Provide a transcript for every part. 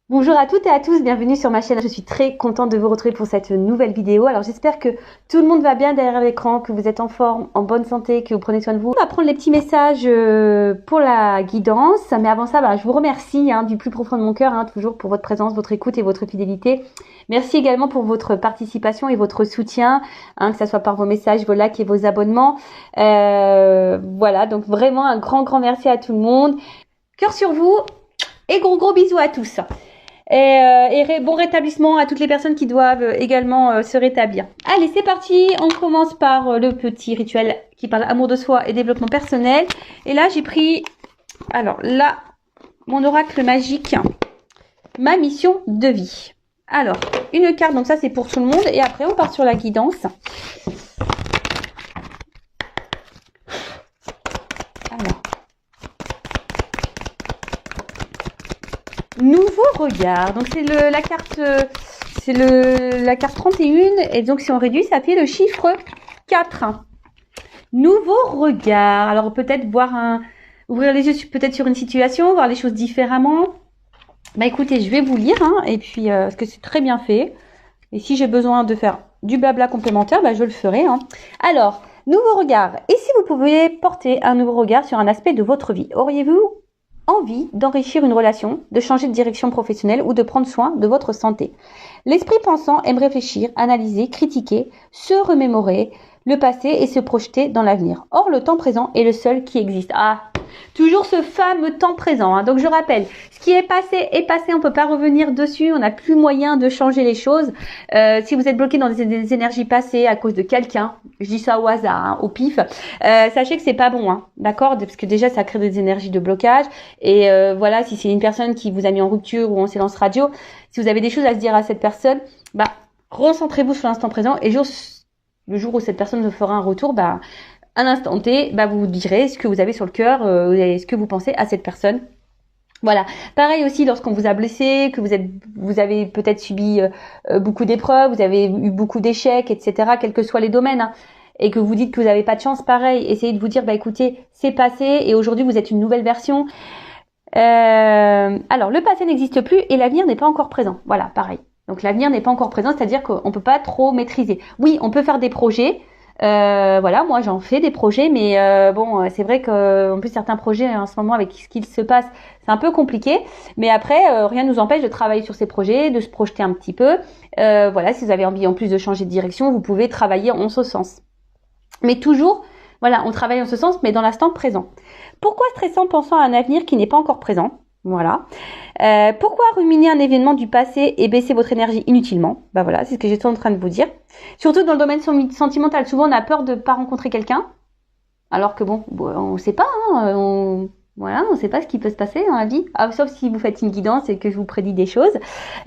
Bonjour à toutes et à tous, bienvenue sur ma chaîne. Je suis très contente de vous retrouver pour cette nouvelle vidéo. Alors j'espère que tout le monde va bien derrière l'écran, que vous êtes en forme, en bonne santé, que vous prenez soin de vous. On va prendre les petits messages pour la guidance. Mais avant ça, je vous remercie du plus profond de mon cœur, toujours pour votre présence, votre écoute et votre fidélité. Merci également pour votre participation et votre soutien, que ce soit par vos messages, vos likes et vos abonnements. Voilà, donc vraiment un grand merci à tout le monde. Cœur sur vous et gros bisous à tous. Et bon rétablissement à toutes les personnes qui doivent également se rétablir. Allez, c'est parti. On commence par le petit rituel qui parle amour de soi et développement personnel. Et là, j'ai pris, alors là, mon oracle magique, ma mission de vie. Alors, une carte, donc ça c'est pour tout le monde. Et après, on part sur la guidance. Alors, nouveau regard. Donc c'est la carte, la carte 31 et donc si on réduit, ça fait le chiffre 4. Nouveau regard. Alors peut-être ouvrir les yeux peut-être sur une situation, voir les choses différemment. Écoutez, je vais vous lire et puis parce que c'est très bien fait. Et si j'ai besoin de faire du blabla complémentaire, je le ferai. Alors, nouveau regard. Et si vous pouviez porter un nouveau regard sur un aspect de votre vie, auriez-vous envie d'enrichir une relation, de changer de direction professionnelle ou de prendre soin de votre santé? L'esprit pensant aime réfléchir, analyser, critiquer, se remémorer le passé et se projeter dans l'avenir. Or, le temps présent est le seul qui existe. Toujours ce fameux temps présent. Donc, je rappelle, ce qui est passé, on ne peut pas revenir dessus, on n'a plus moyen de changer les choses. Si vous êtes bloqué dans des énergies passées à cause de quelqu'un, je dis ça au hasard, au pif, sachez que c'est pas bon, d'accord? Parce que déjà, ça crée des énergies de blocage. Et voilà, si c'est une personne qui vous a mis en rupture ou en silence radio, si vous avez des choses à se dire à cette personne, recentrez-vous sur l'instant présent et le jour où cette personne vous fera un retour, à l'instant T, vous direz ce que vous avez sur le cœur et ce que vous pensez à cette personne. Voilà. Pareil aussi lorsqu'on vous a blessé, que vous avez peut-être subi beaucoup d'épreuves, vous avez eu beaucoup d'échecs, etc., quels que soient les domaines, et que vous dites que vous n'avez pas de chance, pareil, essayez de vous dire, écoutez, c'est passé et aujourd'hui vous êtes une nouvelle version. Alors, le passé n'existe plus et l'avenir n'est pas encore présent. Voilà, pareil. Donc, l'avenir n'est pas encore présent, c'est-à-dire qu'on ne peut pas trop maîtriser. Oui, on peut faire des projets. Voilà, moi j'en fais des projets, mais c'est vrai qu'en plus certains projets en ce moment avec ce qu'il se passe, c'est un peu compliqué. Mais après, rien ne nous empêche de travailler sur ces projets, de se projeter un petit peu. Voilà, si vous avez envie en plus de changer de direction, vous pouvez travailler en ce sens. Mais toujours, voilà, on travaille en ce sens, mais dans l'instant présent. Pourquoi stresser en pensant à un avenir qui n'est pas encore présent? Voilà. Pourquoi ruminer un événement du passé et baisser votre énergie inutilement? Voilà, c'est ce que j'étais en train de vous dire. Surtout dans le domaine sentimental. Souvent, on a peur de ne pas rencontrer quelqu'un. Alors que on ne sait pas. On ne sait pas ce qui peut se passer dans la vie. Sauf si vous faites une guidance et que je vous prédis des choses.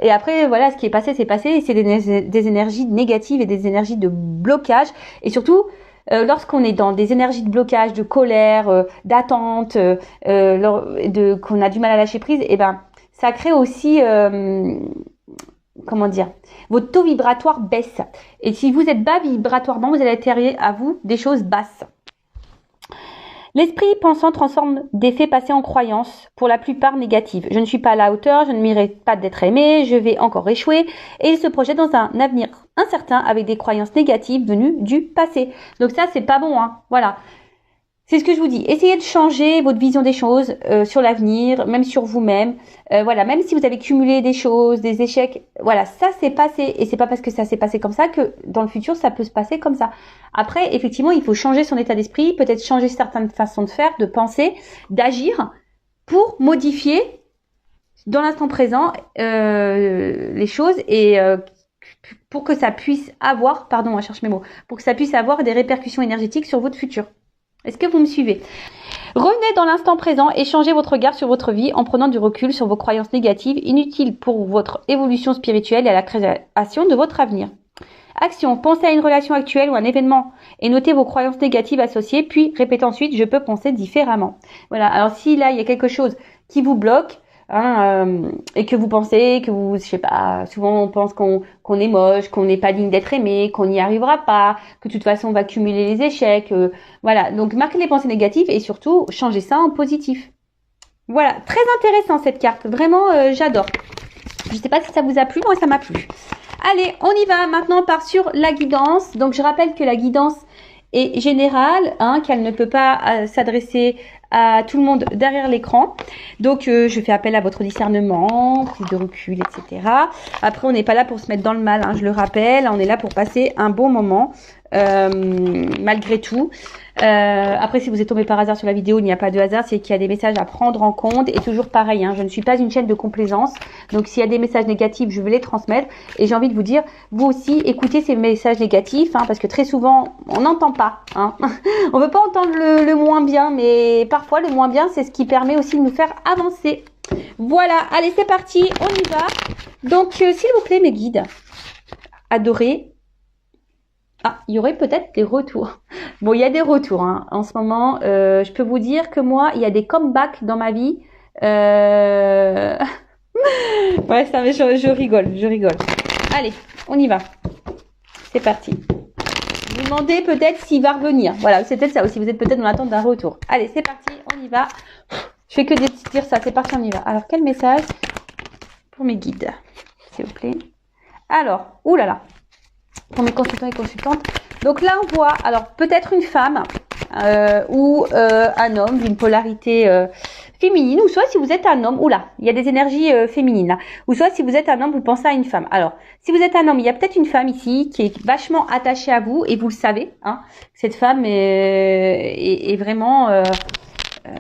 Et après, voilà, ce qui est passé, c'est passé. Et c'est des énergies négatives et des énergies de blocage. Et surtout, lorsqu'on est dans des énergies de blocage, de colère, d'attente, qu'on a du mal à lâcher prise, ça crée aussi, votre taux vibratoire baisse. Et si vous êtes bas vibratoirement, vous allez attirer à vous des choses basses. L'esprit pensant transforme des faits passés en croyances, pour la plupart négatives. Je ne suis pas à la hauteur, je ne mérite pas d'être aimé, je vais encore échouer. Et il se projette dans un avenir incertain avec des croyances négatives venues du passé. Donc ça, c'est pas bon, Voilà. C'est ce que je vous dis. Essayez de changer votre vision des choses sur l'avenir, même sur vous-même. Voilà, même si vous avez cumulé des choses, des échecs, voilà, ça s'est passé. Et c'est pas parce que ça s'est passé comme ça que dans le futur, ça peut se passer comme ça. Après, effectivement, il faut changer son état d'esprit, peut-être changer certaines façons de faire, de penser, d'agir pour modifier dans l'instant présent les choses et pour que ça puisse avoir, je cherche mes mots, pour que ça puisse avoir des répercussions énergétiques sur votre futur. Est-ce que vous me suivez? Revenez dans l'instant présent et changez votre regard sur votre vie en prenant du recul sur vos croyances négatives inutiles pour votre évolution spirituelle et à la création de votre avenir. Action. Pensez à une relation actuelle ou un événement et notez vos croyances négatives associées, puis répétez ensuite « je peux penser différemment ». Voilà. Alors si là, il y a quelque chose qui vous bloque, et que vous pensez que vous, je sais pas, souvent on pense qu'on est moche, qu'on n'est pas digne d'être aimé, qu'on n'y arrivera pas, que de toute façon on va cumuler les échecs, voilà. Donc marquez les pensées négatives et surtout changez ça en positif. Voilà, très intéressant cette carte, vraiment j'adore. Je sais pas si ça vous a plu, moi ça m'a plu. Allez, on y va. Maintenant, on part sur la guidance. Donc, je rappelle que la guidance est générale, hein, qu'elle ne peut pas s'adresser à tout le monde derrière l'écran. Donc, je fais appel à votre discernement, prise de recul, etc. Après, on n'est pas là pour se mettre dans le mal, hein, je le rappelle. On est là pour passer un bon moment, malgré tout. Après, si vous êtes tombé par hasard sur la vidéo, il n'y a pas de hasard, c'est qu'il y a des messages à prendre en compte. Et toujours pareil, hein, je ne suis pas une chaîne de complaisance. Donc, s'il y a des messages négatifs, je vais les transmettre. Et j'ai envie de vous dire, vous aussi, écoutez ces messages négatifs, hein, parce que très souvent, on n'entend pas. Hein. On ne veut pas entendre le moins bien, mais parfois, le moins bien, c'est ce qui permet aussi de nous faire avancer. Voilà, allez, c'est parti, on y va. Donc, s'il vous plaît, mes guides, adorés. Ah, il y aurait peut-être des retours. Bon, il y a des retours hein. En ce moment. Je peux vous dire que moi, il y a des comebacks dans ma vie. Ouais, ça, je rigole. Allez, on y va. C'est parti. Vous demandez peut-être s'il va revenir. Voilà, c'est peut-être ça aussi. Vous êtes peut-être dans l'attente d'un retour. Allez, c'est parti, on y va. Je fais que dire ça. C'est parti, on y va. Alors, quel message pour mes guides, s'il vous plaît. Alors, oulala. Pour mes consultants et consultantes. Donc là, on voit, alors peut-être une femme ou un homme d'une polarité féminine, ou soit si vous êtes un homme, oula, il y a des énergies féminines là, ou soit si vous êtes un homme, vous pensez à une femme. Alors, si vous êtes un homme, il y a peut-être une femme ici qui est vachement attachée à vous, et vous le savez, hein, cette femme est vraiment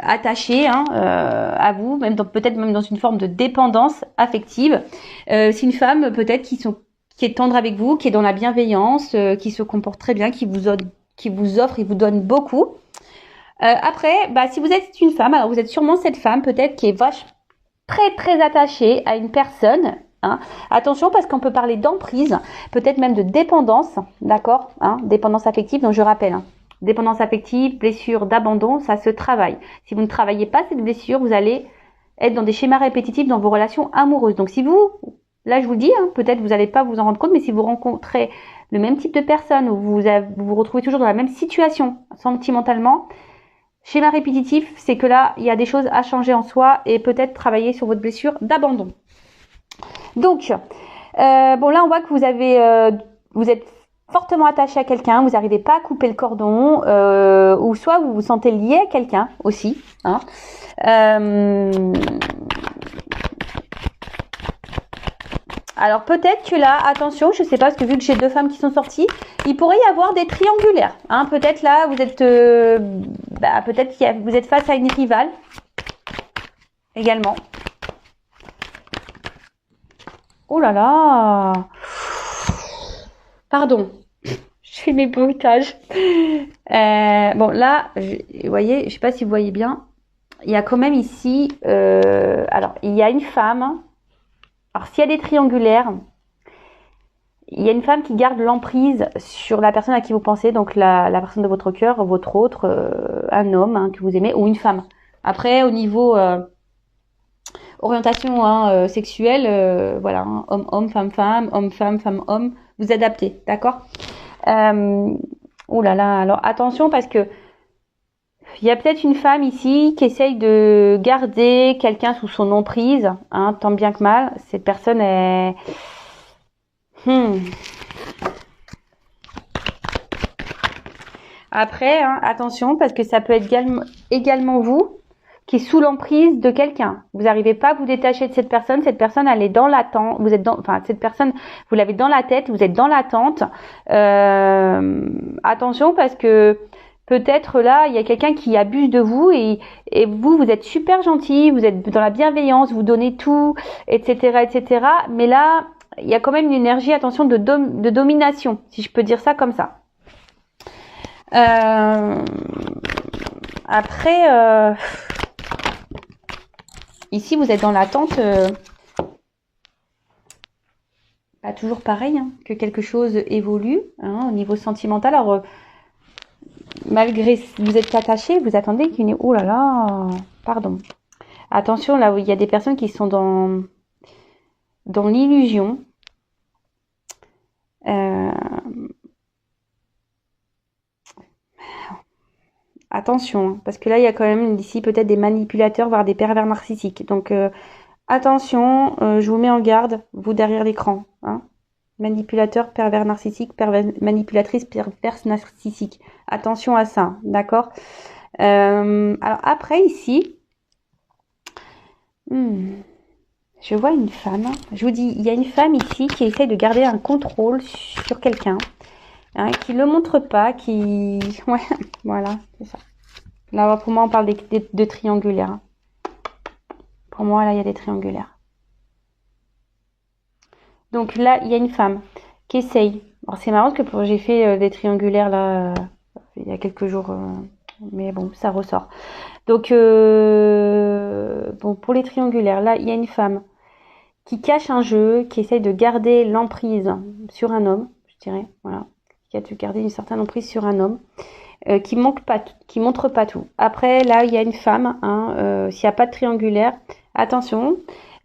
attachée hein, à vous, même peut-être même dans une forme de dépendance affective. C'est une femme peut-être qui est tendre avec vous, qui est dans la bienveillance, qui se comporte très bien, qui vous offre et vous donne beaucoup. Après, si vous êtes une femme, alors vous êtes sûrement cette femme peut-être qui est très attachée à une personne. Hein. Attention parce qu'on peut parler d'emprise, peut-être même de dépendance, d'accord hein, dépendance affective, donc je rappelle. Hein. Dépendance affective, blessure d'abandon, ça se travaille. Si vous ne travaillez pas cette blessure, vous allez être dans des schémas répétitifs dans vos relations amoureuses. Donc si vous... Là, je vous le dis, hein, peut-être vous n'allez pas vous en rendre compte, mais si vous rencontrez le même type de personne ou vous vous retrouvez toujours dans la même situation sentimentalement, schéma répétitif, c'est que là, il y a des choses à changer en soi et peut-être travailler sur votre blessure d'abandon. Donc, bon là, on voit que vous êtes fortement attaché à quelqu'un, vous n'arrivez pas à couper le cordon, ou soit vous vous sentez lié à quelqu'un aussi. Hein. Alors peut-être que là, attention, je sais pas, parce que vu que j'ai deux femmes qui sont sorties, il pourrait y avoir des triangulaires. Hein. Peut-être là, vous êtes, peut-être vous êtes face à une rivale également. Oh là là. Pardon, je fais mes bruitages. Bon là, vous voyez, je sais pas si vous voyez bien, il y a quand même ici, alors il y a une femme. Alors, s'il y a des triangulaires, il y a une femme qui garde l'emprise sur la personne à qui vous pensez, donc la personne de votre cœur, votre autre, un homme hein, que vous aimez, ou une femme. Après, au niveau orientation hein, sexuelle, voilà, hein, homme-homme, femme-femme, homme-femme, femme-homme, vous adaptez, d'accord ouh là là, alors attention parce que il y a peut-être une femme ici qui essaye de garder quelqu'un sous son emprise, hein, tant bien que mal. Cette personne est... Après, hein, attention, parce que ça peut être également vous qui est sous l'emprise de quelqu'un. Vous n'arrivez pas à vous détacher de cette personne. Cette personne, elle est dans l'attente. Vous êtes cette personne, vous l'avez dans la tête. Vous êtes dans l'attente. Attention, parce que peut-être là, il y a quelqu'un qui abuse de vous et vous êtes super gentil, vous êtes dans la bienveillance, vous donnez tout, etc., etc. Mais là, il y a quand même une énergie, attention, de domination, si je peux dire ça comme ça. Après, ici, vous êtes dans l'attente, toujours pareil, hein, que quelque chose évolue hein, au niveau sentimental. Alors, malgré vous êtes attaché, vous attendez qu'une... Oh là là, pardon. Attention, là où il y a des personnes qui sont dans l'illusion. Attention, parce que là, il y a quand même ici peut-être des manipulateurs, voire des pervers narcissiques. Donc, attention, je vous mets en garde, vous derrière l'écran. Hein. Manipulateur, pervers narcissique, manipulatrice, perverse narcissique. Attention à ça, d'accord. Alors après ici, je vois une femme. Je vous dis, il y a une femme ici qui essaie de garder un contrôle sur quelqu'un, hein, qui le montre pas, qui, ouais, voilà, c'est ça. Là, pour moi, on parle de triangulaires. Hein. Pour moi, là, il y a des triangulaires. Donc là, il y a une femme qui essaye. Alors c'est marrant parce que j'ai fait des triangulaires là il y a quelques jours, mais bon, ça ressort. Donc bon, pour les triangulaires, là, il y a une femme qui cache un jeu, qui essaye de garder l'emprise sur un homme, je dirais, voilà, qui a dû garder une certaine emprise sur un homme, qui montre pas tout. Après, là, il y a une femme, hein, s'il n'y a pas de triangulaire, attention,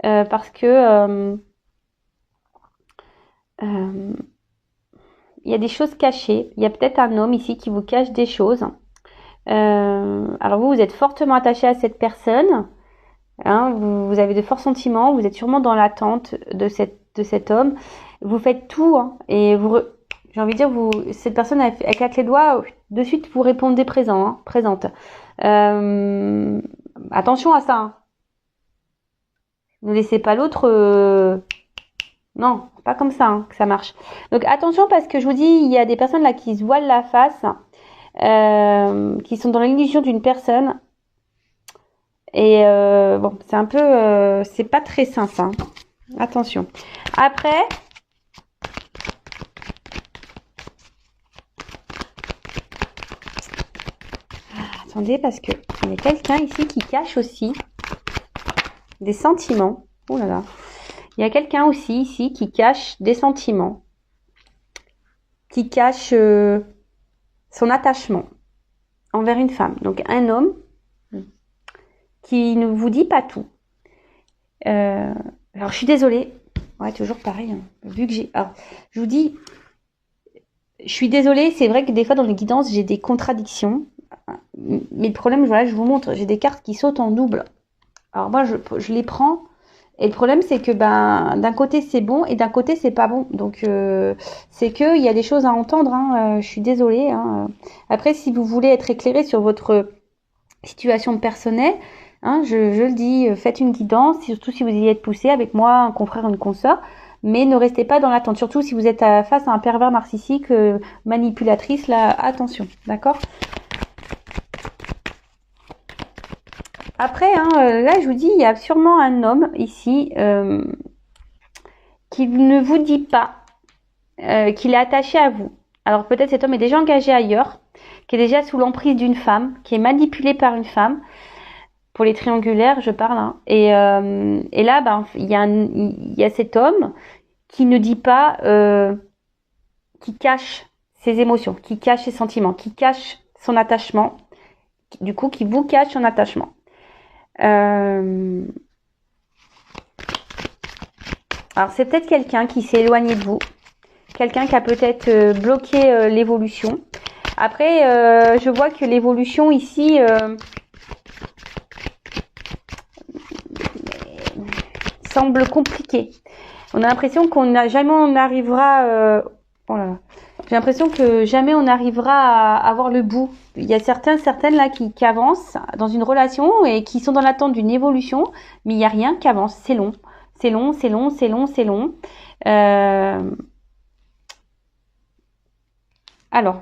parce que il y a des choses cachées. Il y a peut-être un homme ici qui vous cache des choses. Alors vous êtes fortement attaché à cette personne. Hein, vous avez de forts sentiments. Vous êtes sûrement dans l'attente de cet homme. Vous faites tout. Hein, et j'ai envie de dire, cette personne, elle claque les doigts. De suite, vous répondez présent, hein, présente. Attention à ça. Hein. Ne laissez pas l'autre... Non, pas comme ça hein, que ça marche. Donc attention parce que je vous dis, il y a des personnes là qui se voilent la face, qui sont dans l'illusion d'une personne. Et bon, c'est un peu... c'est pas très sain ça. Hein. Attention. Après... attendez parce que il y a quelqu'un ici qui cache aussi des sentiments. Oh là là. Il y a quelqu'un aussi ici qui cache des sentiments, qui cache son attachement envers une femme. Donc un homme qui ne vous dit pas tout. Alors je suis désolée. Ouais, toujours pareil. Hein. Vu que alors, je vous dis, je suis désolée. C'est vrai que des fois dans les guidances j'ai des contradictions. Mais le problème, voilà, je vous montre, j'ai des cartes qui sautent en double. Alors moi je les prends. Et le problème, c'est que d'un côté c'est bon et d'un côté c'est pas bon. Donc c'est que il y a des choses à entendre. Hein, je suis désolée. Hein. Après, si vous voulez être éclairé sur votre situation personnelle, hein, je le dis, faites une guidance, surtout si vous y êtes poussé avec moi, un confrère, une consoeur. Mais ne restez pas dans l'attente. Surtout si vous êtes face à un pervers narcissique, manipulatrice. Là, attention, d'accord ? Après, hein, là, je vous dis, il y a sûrement un homme ici qui ne vous dit pas qu'il est attaché à vous. Alors peut-être cet homme est déjà engagé ailleurs, qui est déjà sous l'emprise d'une femme, qui est manipulé par une femme. Pour les triangulaires, je parle. Hein. Et là, ben, il y a cet homme qui ne dit pas, qui cache ses émotions, qui cache ses sentiments, qui cache son attachement. Du coup, qui vous cache son attachement. Alors c'est peut-être quelqu'un qui s'est éloigné de vous, quelqu'un qui a peut-être bloqué l'évolution. Après, je vois que l'évolution ici semble compliquée. On a l'impression jamais on arrivera. Oh là là. J'ai l'impression que jamais on arrivera à avoir le bout. Il y a certaines là qui avancent dans une relation et qui sont dans l'attente d'une évolution, mais il n'y a rien qui avance. C'est long. C'est long, c'est long, c'est long, c'est long. Alors,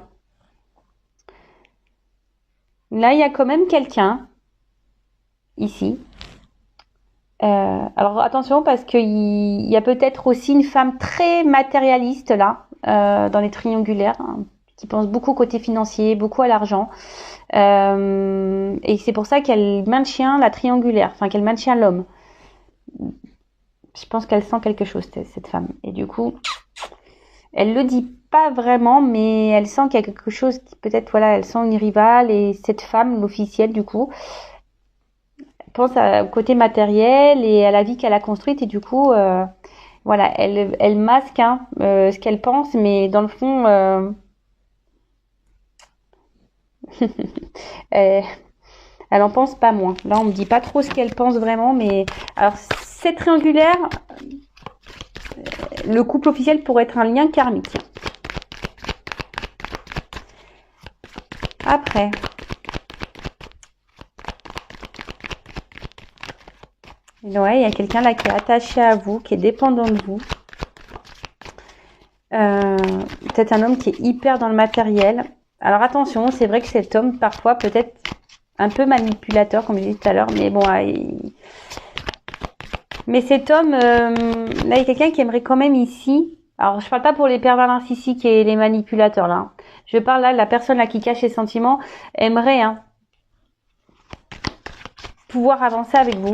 là, il y a quand même quelqu'un ici. Alors attention parce qu'il y a peut-être aussi une femme très matérialiste là. Dans les triangulaires, hein, qui pense beaucoup côté financier, beaucoup à l'argent. Et c'est pour ça qu'elle maintient la triangulaire, enfin qu'elle maintient l'homme. Je pense qu'elle sent quelque chose, cette femme. Et du coup, elle le dit pas vraiment, mais elle sent qu'il y a quelque chose qui peut-être, voilà, elle sent une rivale. Et cette femme, l'officielle du coup, pense au côté matériel et à la vie qu'elle a construite. Et du coup... voilà, elle masque hein, ce qu'elle pense, mais dans le fond, elle en pense pas moins. Là, on me dit pas trop ce qu'elle pense vraiment, mais alors c'est triangulaire. Le couple officiel pourrait être un lien karmique. Après, ouais, il y a quelqu'un là qui est attaché à vous, qui est dépendant de vous. Peut-être un homme qui est hyper dans le matériel. Alors attention, c'est vrai que cet homme, parfois, peut-être un peu manipulateur, comme je disais tout à l'heure, mais bon, mais cet homme, là, il y a quelqu'un qui aimerait quand même ici. Alors, je parle pas pour les pervers narcissiques et les manipulateurs, là. Je parle là de la personne là qui cache ses sentiments, aimerait pouvoir avancer avec vous.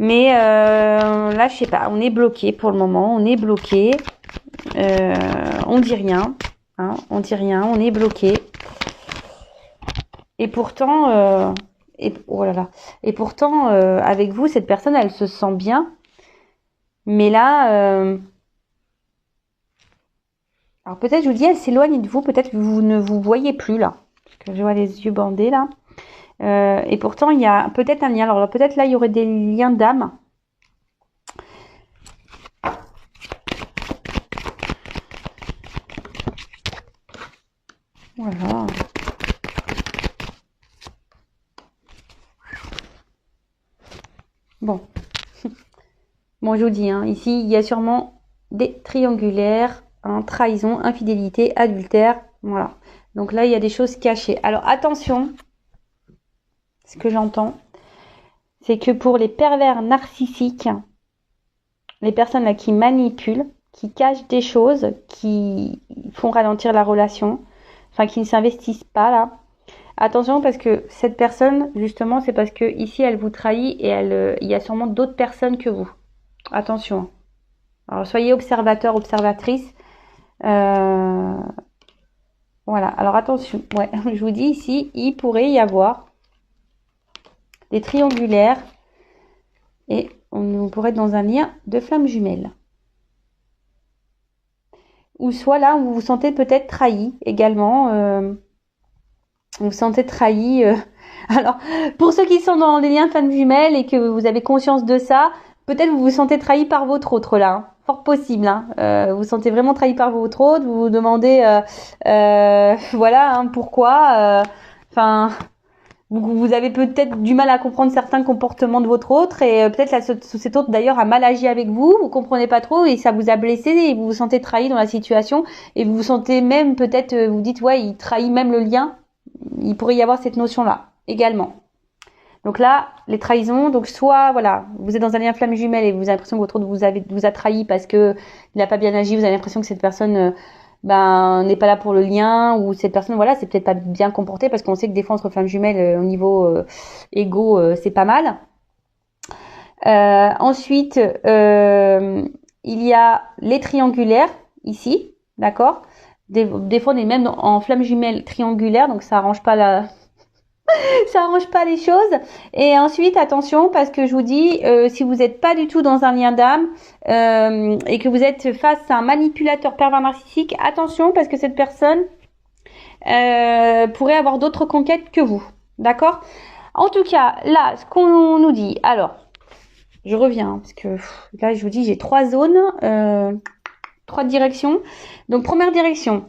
Mais là, je sais pas, on est bloqué pour le moment, on est bloqué. On dit rien, on dit rien, on est bloqué. Et pourtant, oh là là. Et pourtant, avec vous, cette personne, elle se sent bien. Mais là, alors peut-être, je vous dis, elle s'éloigne de vous. Peut-être que vous ne vous voyez plus là. Parce que je vois les yeux bandés là. Et pourtant, il y a peut-être un lien. Alors peut-être là, il y aurait des liens d'âme. Voilà. Bon. Bon, je vous dis, ici, il y a sûrement des triangulaires, trahison, infidélité, adultère. Voilà. Donc là, il y a des choses cachées. Alors, attention. Ce que j'entends, c'est que pour les pervers narcissiques, les personnes là qui manipulent, qui cachent des choses, qui font ralentir la relation, enfin qui ne s'investissent pas là. Attention parce que cette personne, justement, c'est parce que ici elle vous trahit et il y a sûrement d'autres personnes que vous. Attention. Alors soyez observateur, observatrice. Voilà. Alors attention. Ouais, je vous dis ici, il pourrait y avoir des triangulaires et on pourrait être dans un lien de flammes jumelles. Ou soit là, vous vous sentez peut-être trahi également. Vous vous sentez trahi. Alors, pour ceux qui sont dans des liens de flammes jumelles et que vous avez conscience de ça, peut-être vous vous sentez trahi par votre autre là. Fort possible. Vous vous sentez vraiment trahi par votre autre. Vous vous demandez, voilà, pourquoi. Enfin... Vous avez peut-être du mal à comprendre certains comportements de votre autre et peut-être cet autre d'ailleurs a mal agi avec vous, vous comprenez pas trop et ça vous a blessé et vous vous sentez trahi dans la situation et vous vous sentez même peut-être, vous dites ouais, il trahit même le lien. Il pourrait y avoir cette notion-là également. Donc là, les trahisons, donc soit voilà, vous êtes dans un lien flamme jumelle et vous avez l'impression que votre autre vous a trahi parce que il n'a pas bien agi, vous avez l'impression que cette personne n'est pas là pour le lien ou cette personne voilà c'est peut-être pas bien comportée parce qu'on sait que des fois entre flammes jumelles au niveau égo c'est pas mal. Ensuite il y a les triangulaires ici, d'accord, des fois on est même en flamme jumelle triangulaire donc ça arrange pas ça arrange pas les choses. Et ensuite, attention, parce que je vous dis, si vous n'êtes pas du tout dans un lien d'âme et que vous êtes face à un manipulateur pervers narcissique, attention, parce que cette personne pourrait avoir d'autres conquêtes que vous. D'accord? En tout cas, là, ce qu'on nous dit, alors, je reviens, parce que là, je vous dis, j'ai 3 zones, 3 directions. Donc, première direction.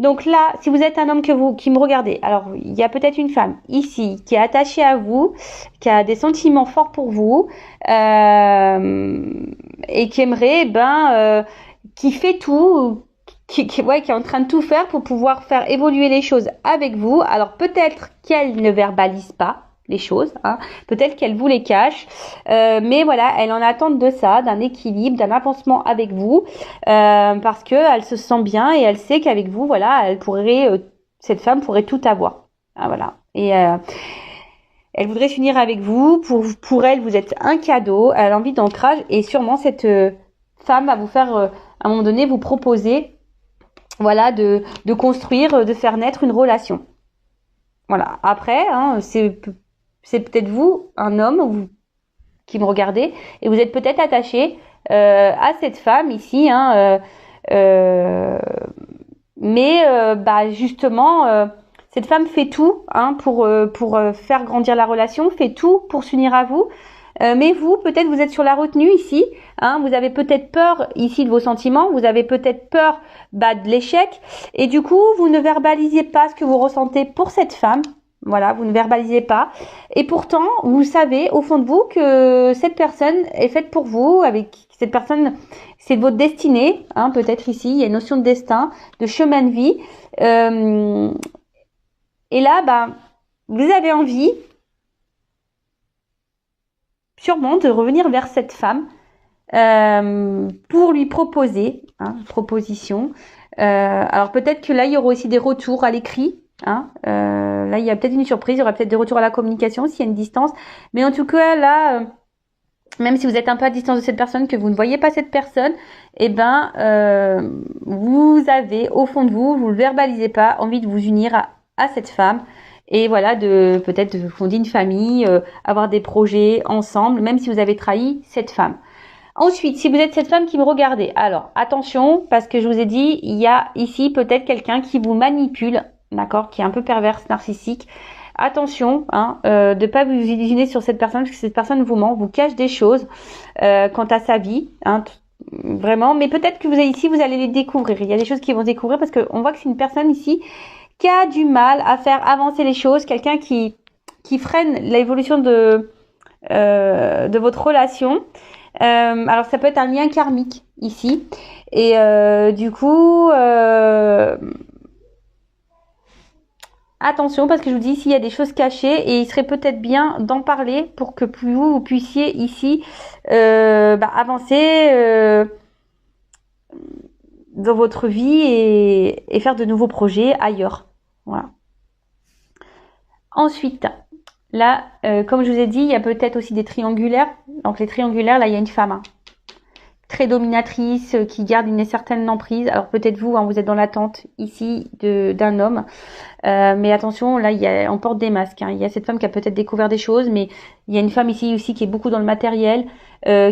Donc là, si vous êtes un homme qui me regardez, alors il y a peut-être une femme ici qui est attachée à vous, qui a des sentiments forts pour vous et qui aimerait, qui fait tout, qui est en train de tout faire pour pouvoir faire évoluer les choses avec vous. Alors peut-être qu'elle ne verbalise pas les choses, peut-être qu'elle vous les cache, mais voilà, elle en attend de ça, d'un équilibre, d'un avancement avec vous, parce que elle se sent bien et elle sait qu'avec vous, voilà, elle pourrait, cette femme pourrait tout avoir, voilà. Et elle voudrait s'unir avec vous. Pour elle, vous êtes un cadeau. Elle a envie d'ancrage et sûrement cette femme va vous faire, à un moment donné, vous proposer, voilà, de construire, de faire naître une relation. Voilà. Après, c'est peut-être vous, un homme, qui me regardez, et vous êtes peut-être attaché à cette femme ici, mais justement, Cette femme fait tout hein, pour faire grandir la relation, fait tout pour s'unir à vous. Mais vous, peut-être, vous êtes sur la retenue ici. Hein, vous avez peut-être peur ici de vos sentiments. Vous avez peut-être peur de l'échec. Et du coup, vous ne verbalisez pas ce que vous ressentez pour cette femme. Voilà, vous ne verbalisez pas. Et pourtant, vous savez au fond de vous que cette personne est faite pour vous. Avec cette personne, c'est votre destinée. Hein, peut-être ici, il y a une notion de destin, de chemin de vie. Et là, vous avez envie sûrement de revenir vers cette femme pour lui proposer, proposition. Alors peut-être que là, il y aura aussi des retours à l'écrit. Là, il y a peut-être une surprise, il y aura peut-être des retours à la communication s'il y a une distance. Mais en tout cas, là, même si vous êtes un peu à distance de cette personne, que vous ne voyez pas cette personne, vous avez au fond de vous, vous le verbalisez pas, envie de vous unir à cette femme. Et voilà, peut-être de fonder une famille, avoir des projets ensemble, même si vous avez trahi cette femme. Ensuite, si vous êtes cette femme qui me regardez, alors attention, parce que je vous ai dit, il y a ici peut-être quelqu'un qui vous manipule, d'accord, qui est un peu perverse, narcissique. Attention, de pas vous illusionner sur cette personne, parce que cette personne vous ment, vous cache des choses quant à sa vie, vraiment. Mais peut-être que vous allez les découvrir. Il y a des choses qui vont se découvrir parce qu'on voit que c'est une personne ici qui a du mal à faire avancer les choses, quelqu'un qui freine l'évolution de votre relation. Alors ça peut être un lien karmique ici. Et du coup, attention parce que je vous dis ici il y a des choses cachées et il serait peut-être bien d'en parler pour que vous puissiez ici avancer dans votre vie et faire de nouveaux projets ailleurs. Voilà. Ensuite, là, comme je vous ai dit, il y a peut-être aussi des triangulaires. Donc les triangulaires, là, il y a une femme très dominatrice qui garde une certaine emprise. Alors peut-être vous, vous êtes dans l'attente ici d'un homme. Mais attention, là, on porte des masques. Il y a cette femme qui a peut-être découvert des choses, mais il y a une femme ici aussi qui est beaucoup dans le matériel,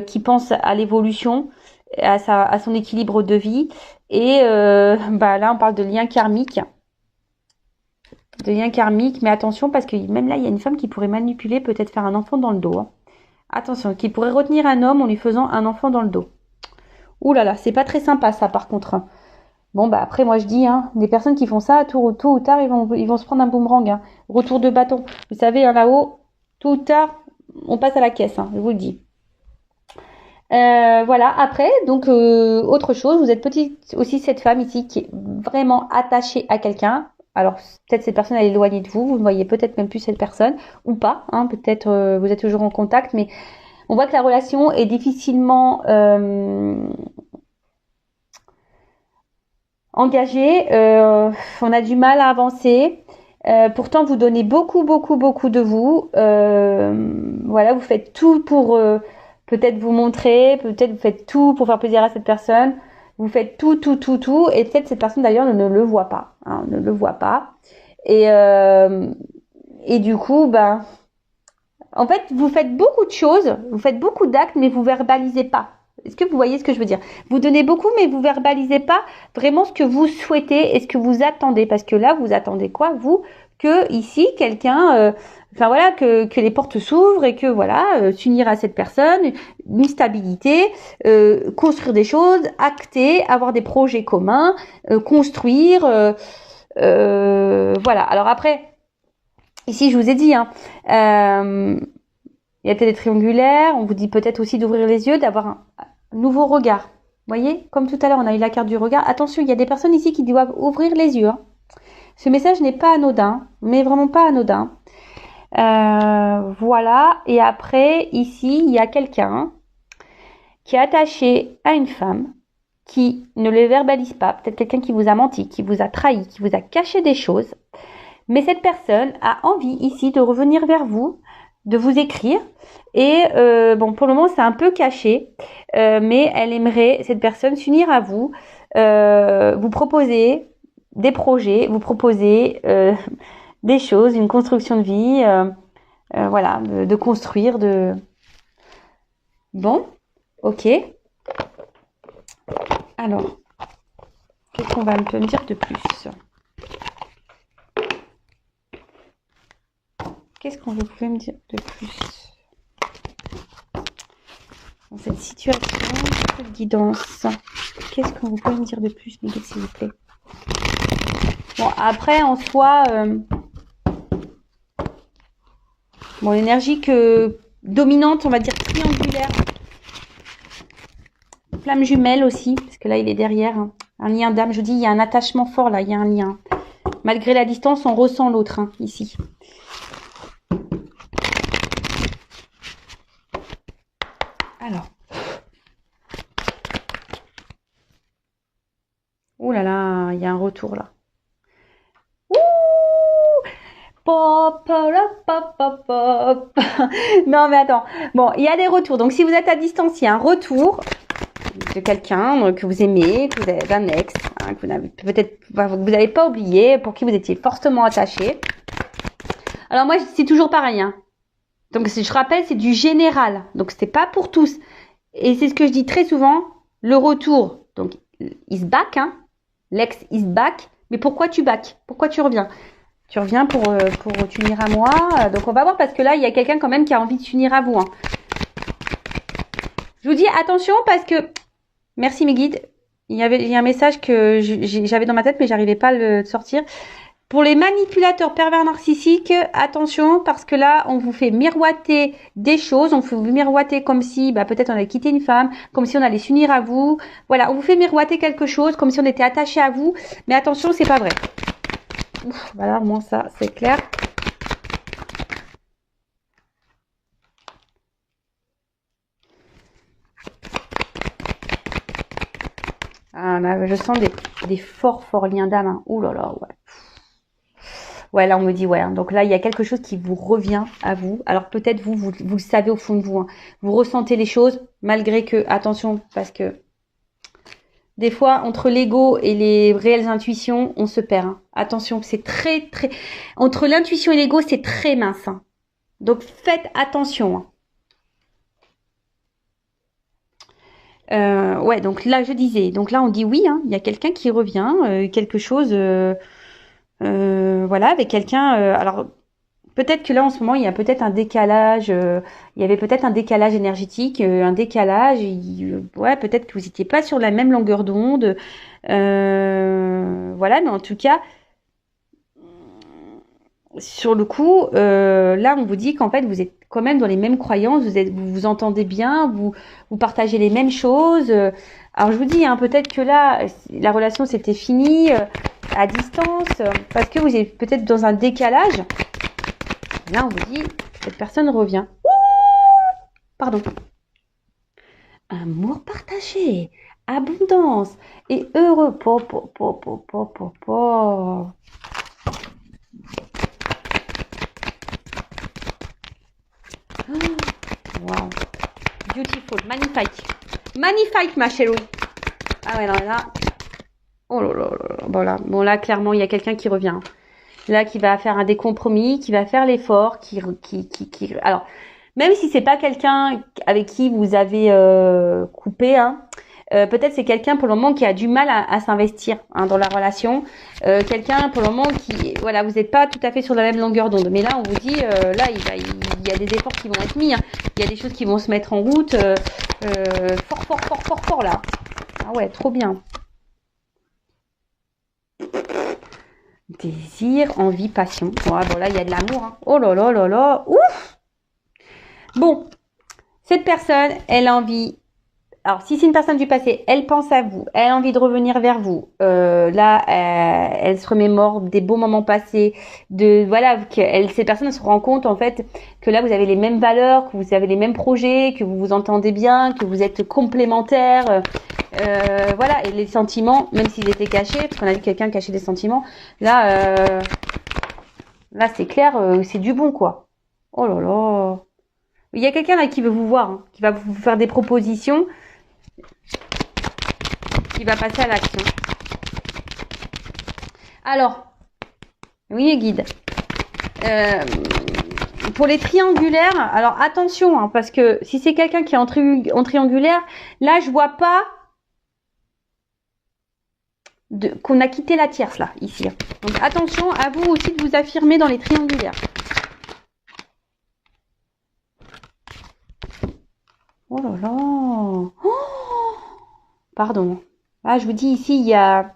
qui pense à l'évolution, à son équilibre de vie. Et là, on parle de lien karmique. Mais attention parce que même là, il y a une femme qui pourrait manipuler, peut-être faire un enfant dans le dos. Attention, qui pourrait retenir un homme en lui faisant un enfant dans le dos. Ouh là là, c'est pas très sympa ça par contre. Bon après moi je dis, des personnes qui font ça, tôt ou tard, ils vont se prendre un boomerang. Retour de bâton. Vous savez, là-haut, tôt ou tard, on passe à la caisse, je vous le dis. Voilà, après, donc autre chose, vous êtes peut-être aussi cette femme ici qui est vraiment attachée à quelqu'un. Alors peut-être cette personne elle est éloignée de vous, vous ne voyez peut-être même plus cette personne ou pas, peut-être vous êtes toujours en contact, mais on voit que la relation est difficilement engagée, on a du mal à avancer. Pourtant vous donnez beaucoup de vous, voilà, vous faites tout pour peut-être vous montrer, peut-être vous faites tout pour faire plaisir à cette personne. Vous faites tout, et peut-être cette personne d'ailleurs ne le voit pas, ne le voit pas. Et du coup, en fait, vous faites beaucoup de choses, vous faites beaucoup d'actes, mais vous verbalisez pas. Est-ce que vous voyez ce que je veux dire? Vous donnez beaucoup, mais vous verbalisez pas vraiment ce que vous souhaitez et ce que vous attendez. Parce que là, vous attendez quoi, vous? Que ici, quelqu'un, que les portes s'ouvrent et que s'unir à cette personne, une stabilité, construire des choses, acter, avoir des projets communs, construire, voilà. Alors après, ici je vous ai dit, il y a peut-être des triangulaires, on vous dit peut-être aussi d'ouvrir les yeux, d'avoir un nouveau regard. Vous voyez, comme tout à l'heure, on a eu la carte du regard. Attention, il y a des personnes ici qui doivent ouvrir les yeux. Ce message n'est pas anodin, mais vraiment pas anodin. Voilà, et après, ici, il y a quelqu'un qui est attaché à une femme, qui ne le verbalise pas, peut-être quelqu'un qui vous a menti, qui vous a trahi, qui vous a caché des choses, mais cette personne a envie ici de revenir vers vous, de vous écrire, et pour le moment c'est un peu caché, mais elle aimerait, cette personne, s'unir à vous, vous proposer des projets, vous proposer des choses, une construction de vie, de construire, Bon, ok. Alors, qu'est-ce qu'on va me dire de plus? Qu'est-ce qu'on vous pouvez me dire de plus dans cette situation? Cette guidance. Qu'est-ce que vous pouvez me dire de plus, mes guides, s'il vous plaît? Bon, après, en soi, bon, l'énergie dominante, on va dire triangulaire. Flamme jumelle aussi, parce que là, il est derrière. Hein. Un lien d'âme, je vous dis, il y a un attachement fort là, il y a un lien. Malgré la distance, on ressent l'autre, hein, ici. Alors. Ouh là là, il y a un retour là. Ouh! Pop, pop, pop, pop. Non mais attends. Bon, il y a des retours. Donc si vous êtes à distance, il y a un retour de quelqu'un que vous aimez, que vous avez un ex, hein, que vous n'avez peut-être vous n'avez pas oublié, pour qui vous étiez fortement attaché. Alors moi, c'est toujours pareil. Hein. Donc je rappelle, c'est du général. Donc c'est pas pour tous. Et c'est ce que je dis très souvent. Le retour, donc is back. Hein. L'ex is back. Mais pourquoi tu back? Pourquoi tu reviens? Tu reviens pour t'unir à moi. Donc on va voir parce que là, il y a quelqu'un quand même qui a envie de s'unir à vous. Hein. Je vous dis attention parce que... Merci mes guides. Il y a un message que j'avais dans ma tête mais j'arrivais pas à le sortir. Pour les manipulateurs pervers narcissiques, attention parce que là, on vous fait miroiter des choses. On vous miroiter comme si peut-être on allait quitter une femme, comme si on allait s'unir à vous. Voilà, on vous fait miroiter quelque chose comme si on était attaché à vous. Mais attention, c'est pas vrai. Ouf, voilà, au moins ça, c'est clair. Ah, là, je sens des forts liens d'âme. Hein. Ouh là là, ouais. Ouais, là, on me dit, ouais. Hein. Donc là, il y a quelque chose qui vous revient à vous. Alors peut-être vous le savez au fond de vous. Hein. Vous ressentez les choses, malgré que, attention, parce que des fois, entre l'ego et les réelles intuitions, on se perd. Hein. Attention, c'est très... Entre l'intuition et l'ego, c'est très mince. Hein. Donc faites attention. Hein. Ouais, donc là, je disais. Donc là, on dit oui, hein, il y a quelqu'un qui revient, quelque chose... voilà, avec quelqu'un. Alors peut-être que là en ce moment il y a peut-être un décalage. Il y avait peut-être un décalage énergétique, un décalage. Ouais, peut-être que vous n'étiez pas sur la même longueur d'onde. Voilà, mais en tout cas, sur le coup, là on vous dit qu'en fait vous êtes quand même dans les mêmes croyances. Vous vous entendez bien, vous partagez les mêmes choses. Alors je vous dis, hein, peut-être que là la relation c'était fini. À distance, parce que vous êtes peut-être dans un décalage. Là, on vous dit, cette personne revient. Ouh, pardon. Amour partagé, abondance et heureux. Wow. Beautiful, magnifique. Magnifique, ma chérie. Ah ouais, non, là... Oh là là là, bon là clairement il y a quelqu'un qui revient, là qui va faire des compromis, qui va faire l'effort, alors même si c'est pas quelqu'un avec qui vous avez coupé, hein, peut-être c'est quelqu'un pour le moment qui a du mal à s'investir hein, dans la relation, quelqu'un pour le moment qui voilà vous n'êtes pas tout à fait sur la même longueur d'onde, mais là on vous dit là il y a des efforts qui vont être mis, hein. Il y a des choses qui vont se mettre en route, fort là, ah ouais trop bien. Désir, envie, passion. Ouais, bon là, il y a de l'amour. Hein. Oh là là là là. Ouf. Bon, cette personne, elle a envie... Alors, si c'est une personne du passé, elle pense à vous. Elle a envie de revenir vers vous. Là, elle se remémore des beaux moments passés. Voilà, cette personne se rend compte, en fait, que là, vous avez les mêmes valeurs, que vous avez les mêmes projets, que vous vous entendez bien, que vous êtes complémentaires. Voilà, et les sentiments, même s'ils étaient cachés, parce qu'on a vu quelqu'un cacher des sentiments, là c'est clair, c'est du bon, quoi. Oh là là. Il y a quelqu'un là qui veut vous voir, hein, qui va vous faire des propositions, qui va passer à l'action. Alors, oui, les guides. Pour les triangulaires, alors attention, hein, parce que si c'est quelqu'un qui est en triangulaire, là je vois pas qu'on a quitté la tierce là, ici. Donc attention à vous aussi de vous affirmer dans les triangulaires. Oh là là. Pardon. Ah, je vous dis ici, il y a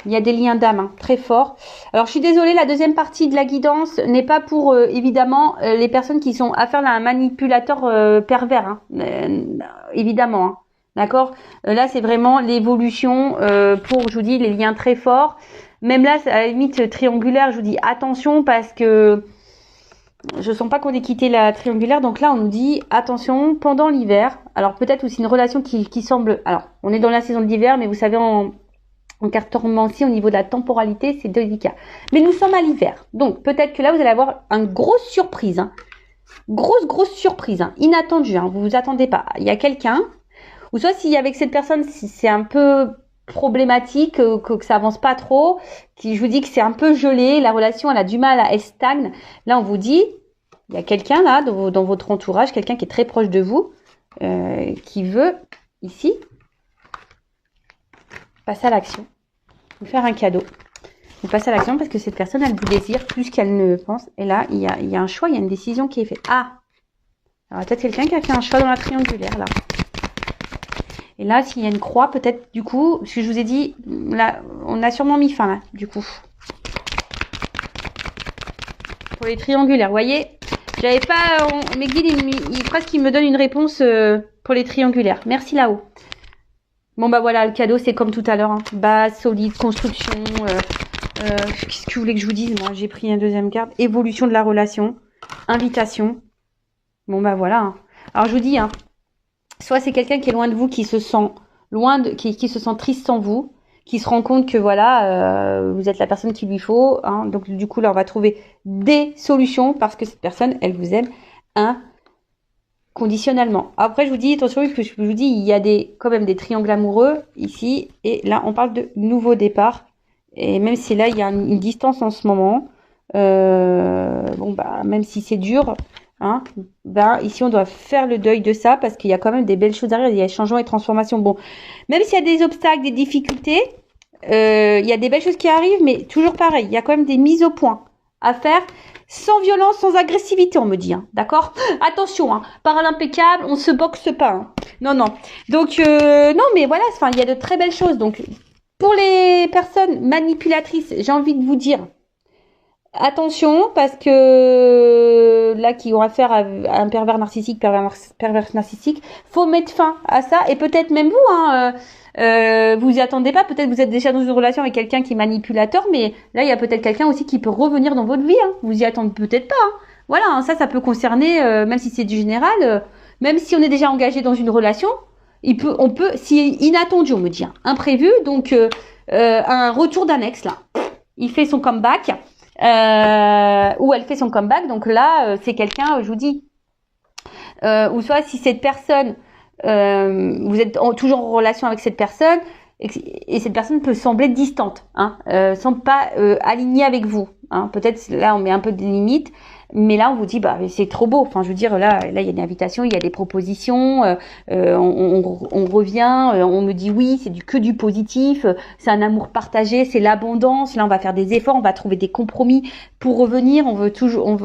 des liens d'âme hein, très forts. Alors, je suis désolée, la deuxième partie de la guidance n'est pas pour, évidemment, les personnes qui sont affaires à un manipulateur pervers. Hein. Évidemment. Hein. D'accord. Là, c'est vraiment l'évolution pour, je vous dis, les liens très forts. Même là, à la limite triangulaire, je vous dis attention parce que je sens pas qu'on ait quitté la triangulaire. Donc là, on nous dit attention pendant l'hiver. Alors peut-être aussi une relation qui semble... Alors, on est dans la saison de l'hiver, mais vous savez, en cartomancie, au niveau de la temporalité, c'est délicat. Mais nous sommes à l'hiver. Donc peut-être que là, vous allez avoir une grosse surprise. Hein. Grosse surprise. Hein. Inattendue. Hein. Vous vous attendez pas. Il y a quelqu'un... Ou soit si avec cette personne, si c'est un peu problématique, que ça avance pas trop, qui je vous dis que c'est un peu gelé, la relation elle a du mal, elle stagne. Là on vous dit, il y a quelqu'un là dans votre entourage, quelqu'un qui est très proche de vous, qui veut ici passer à l'action, vous faire un cadeau. Vous passez à l'action parce que cette personne elle vous désire plus qu'elle ne pense. Et là il y a un choix, il y a une décision qui est faite. Ah, alors peut-être quelqu'un qui a fait un choix dans la triangulaire là. Et là, s'il y a une croix, peut-être, du coup, ce que je vous ai dit, là, on a sûrement mis fin, là, du coup. Pour les triangulaires, vous voyez, j'avais pas... mes guides, presque, ils me donnent une réponse pour les triangulaires. Merci là-haut. Bon, bah voilà, le cadeau, c'est comme tout à l'heure. Hein. Base, solide, construction. Qu'est-ce que vous voulez que je vous dise, moi? J'ai pris un deuxième carte. Évolution de la relation. Invitation. Bon, bah voilà. Hein. Alors, je vous dis, hein. Soit c'est quelqu'un qui est loin de vous, qui se sent qui se sent triste sans vous, qui se rend compte que voilà, vous êtes la personne qu'il lui faut. Hein, donc du coup là, on va trouver des solutions parce que cette personne, elle vous aime inconditionnellement. Après, je vous dis attention, parce que je vous dis, il y a quand même des triangles amoureux ici, et là, on parle de nouveau départ. Et même si là, il y a une distance en ce moment, bon bah même si c'est dur. Hein, ben, ici, on doit faire le deuil de ça parce qu'il y a quand même des belles choses derrière. Il y a changement et transformation. Bon, même s'il y a des obstacles, des difficultés, il y a des belles choses qui arrivent, mais toujours pareil. Il y a quand même des mises au point à faire sans violence, sans agressivité, on me dit. Hein, d'accord? Attention, hein, parole impeccable, on se boxe pas. Hein. Non, non. Donc, non, mais voilà, enfin, il y a de très belles choses. Donc, pour les personnes manipulatrices, j'ai envie de vous dire, attention, parce que là, qui ont affaire à un pervers narcissique, pervers narcissique, faut mettre fin à ça. Et peut-être même vous, hein, vous y attendez pas. Peut-être vous êtes déjà dans une relation avec quelqu'un qui est manipulateur, mais là, il y a peut-être quelqu'un aussi qui peut revenir dans votre vie. Hein. Vous y attendez peut-être pas. Hein. Voilà, hein, ça peut concerner, même si c'est du général, même si on est déjà engagé dans une relation, on peut, si inattendu, on me dit, hein, imprévu, donc un retour d'un ex là, il fait son comeback. Où elle fait son comeback. Donc là, c'est quelqu'un, je vous dis, ou soit si cette personne, vous êtes toujours en relation avec cette personne, et cette personne peut sembler distante, hein, semble pas alignée avec vous. Hein. Peut-être là, on met un peu de limites. Mais là, on vous dit, bah, c'est trop beau. Enfin, je veux dire, là, il y a une invitation, il y a des propositions. On revient, on me dit oui, c'est que du positif. C'est un amour partagé, c'est l'abondance. Là, on va faire des efforts, on va trouver des compromis pour revenir. On veut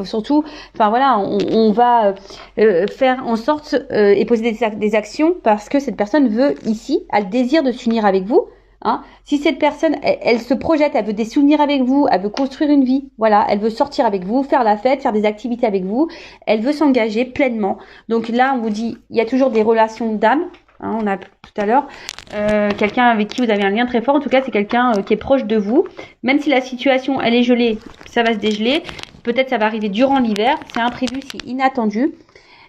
surtout, enfin voilà, on va faire en sorte et poser des actions parce que cette personne veut ici, a le désir de s'unir avec vous. Hein. Si cette personne, elle se projette, elle veut des souvenirs avec vous, elle veut construire une vie, voilà, elle veut sortir avec vous, faire la fête, faire des activités avec vous, elle veut s'engager pleinement. Donc là, on vous dit, il y a toujours des relations d'âme. Hein, on a tout à l'heure quelqu'un avec qui vous avez un lien très fort. En tout cas, c'est quelqu'un qui est proche de vous. Même si la situation, elle est gelée, ça va se dégeler. Peut-être ça va arriver durant l'hiver. C'est imprévu, c'est inattendu.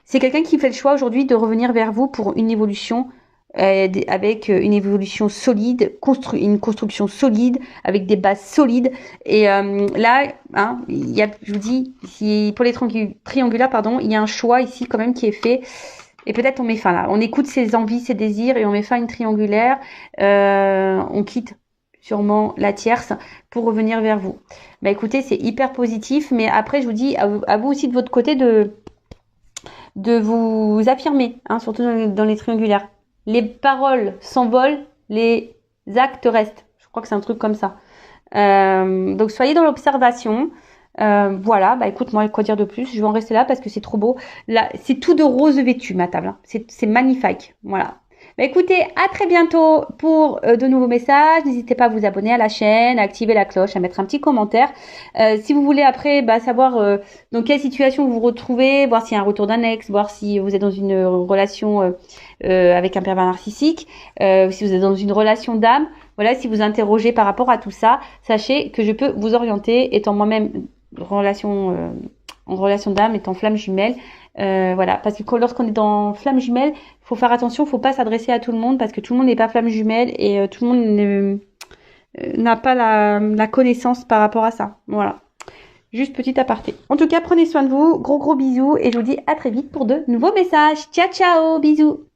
C'est quelqu'un qui fait le choix aujourd'hui de revenir vers vous pour une évolution. Avec une évolution solide, une construction solide, avec des bases solides. Et là, hein, je vous dis, pour les triangulaires, pardon, il y a un choix ici quand même qui est fait. Et peut-être on met fin là. On écoute ses envies, ses désirs et on met fin à une triangulaire. On quitte sûrement la tierce pour revenir vers vous. Bah écoutez, c'est hyper positif. Mais après, je vous dis, à vous aussi de votre côté de vous affirmer, hein, surtout dans les triangulaires. Les paroles s'envolent, les actes restent. Je crois que c'est un truc comme ça. Donc, soyez dans l'observation. Voilà, bah écoute, moi, quoi dire de plus? Je vais en rester là parce que c'est trop beau. Là, c'est tout de rose vêtu, ma table, hein. C'est magnifique. Voilà. Bah écoutez, à très bientôt pour de nouveaux messages. N'hésitez pas à vous abonner à la chaîne, à activer la cloche, à mettre un petit commentaire. Si vous voulez après savoir dans quelle situation vous vous retrouvez, voir s'il y a un retour d'un ex, voir si vous êtes dans une relation avec un pervers narcissique, si vous êtes dans une relation d'âme, voilà, si vous interrogez par rapport à tout ça, sachez que je peux vous orienter, étant moi-même en relation d'âme, étant flamme jumelle. Voilà, parce que lorsqu'on est dans flamme jumelle, il faut faire attention, faut pas s'adresser à tout le monde parce que tout le monde n'est pas flamme jumelle et tout le monde n'a pas la connaissance par rapport à ça. Voilà. Juste petit aparté. En tout cas, prenez soin de vous. Gros bisous et je vous dis à très vite pour de nouveaux messages. Ciao, ciao, bisous.